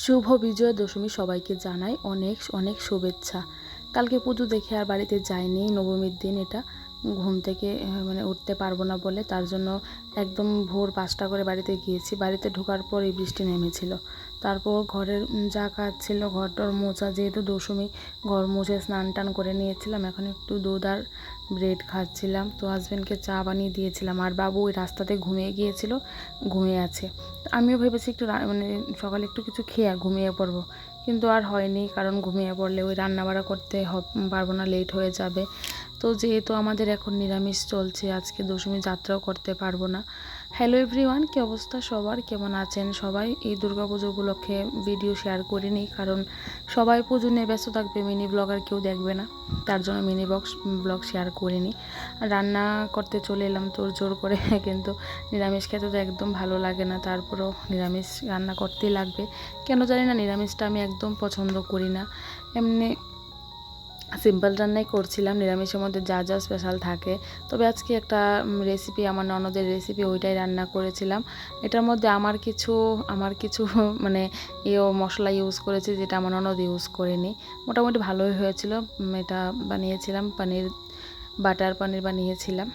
শুভ বিজয়া দশমী সবাইকে জানাই অনেক অনেক শুভেচ্ছা। কালকে পুজো দেখে আর বাড়িতে যাইনি। নবমীর দিন এটা ঘুম থেকে উঠতে পারবো না বলে তার জন্য একদম ভোর 5টা করে বাড়িতে গিয়েছি। বাড়িতে ঢোকার পর এই বৃষ্টি নেমেছিল। তারপর ঘরের যা কাজ ছিল ঘরটর মোছা, যেহেতু দশমী ঘর মুছে স্নান টান করে নিয়েছিলাম। এখন একটু দুধ আর ব্রেড খাচ্ছিলাম। তো হাজব্যান্ডকে চা বানিয়ে দিয়েছিলাম। আর বাবু ওই রাস্তাতে ঘুমিয়ে গিয়েছিল, ঘুমিয়ে আছে। আমিও ভেবেছি একটু সকালে একটু কিছু খেয়ে ঘুমিয়ে পড়বো, কিন্তু আর হয়নি। কারণ ঘুমিয়ে পড়লে ওই রান্নাবাড়া করতে পারবো না, লেট হয়ে যাবে। তো যেহেতু আমাদের এখন নিরামিষ চলছে, আজকে দশমী যাত্রাও করতে পারবো না। হ্যালো এভরিওয়ান, কী অবস্থা সবার, কেমন আছেন সবাই? এই দুর্গাপুজো উপলক্ষে ভিডিও শেয়ার করিনি, কারণ সবাই পুজো নিয়ে ব্যস্ত থাকবে, মিনি ব্লগ আর কেউ দেখবে না। তার জন্য মিনি ব্লগ শেয়ার করিনি। রান্না করতে চলে এলাম তোর জোর করে, কিন্তু নিরামিষ খেতে তো একদম ভালো লাগে না। তারপরেও নিরামিষ রান্না করতেই লাগবে। কেন জানি না, নিরামিষটা আমি একদম পছন্দ করি না। এমনি সিম্পল রান্নাই করছিলাম, নিরামিষের মধ্যে যা যা স্পেশাল থাকে। তবে আজকে একটা রেসিপি, আমার ননদের রেসিপি, ওইটাই রান্না করেছিলাম। এটার মধ্যে আমার কিছু মশলা ইউজ করেছি, যেটা আমার ননদ ইউজ করেনি। মোটামুটি ভালোই হয়েছিল। এটা বানিয়েছিলাম বাটার পনির বানিয়েছিলাম।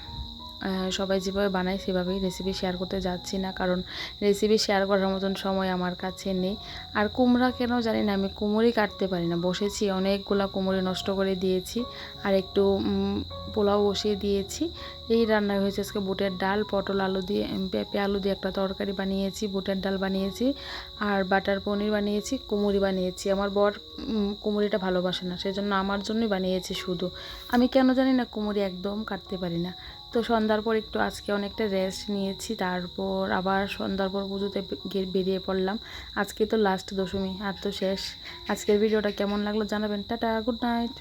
সবাই যেভাবে বানায় সেভাবেই রেসিপি শেয়ার করতে যাচ্ছি না, কারণ রেসিপি শেয়ার করার মতন সময় আমার কাছে নেই। আর কুমড়া কেন জানি না, আমি কুমড়ি কাটতে পারি না। বসেছি, অনেকগুলা কুমড়ি নষ্ট করে দিয়েছি। আর একটু পোলাও বসিয়ে দিয়েছি। এই রান্না হয়েছে আজকে। বুটের ডাল, পটল আলু দিয়ে, পেঁপে আলু দিয়ে একটা তরকারি বানিয়েছি, বুটের ডাল বানিয়েছি, আর বাটার পনির বানিয়েছি, কুমড়ি বানিয়েছি। আমার বর কুমড়িটা ভালোবাসে না, সেজন্য আমার জন্যই বানিয়েছি শুধু। আমি কেন জানি না কুমড়ি একদম কাটতে পারি না। তো সন্ধ্যার পর একটু আজকে অনেকটা রেস্ট নিয়েছি। তারপর আবার সন্ধ্যার পর পুজোতে বেরিয়ে পড়লাম। আজকে তো লাস্ট দশমী, আর তো শেষ। আজকের ভিডিওটা কেমন লাগলো জানাবেন। Tata, good night.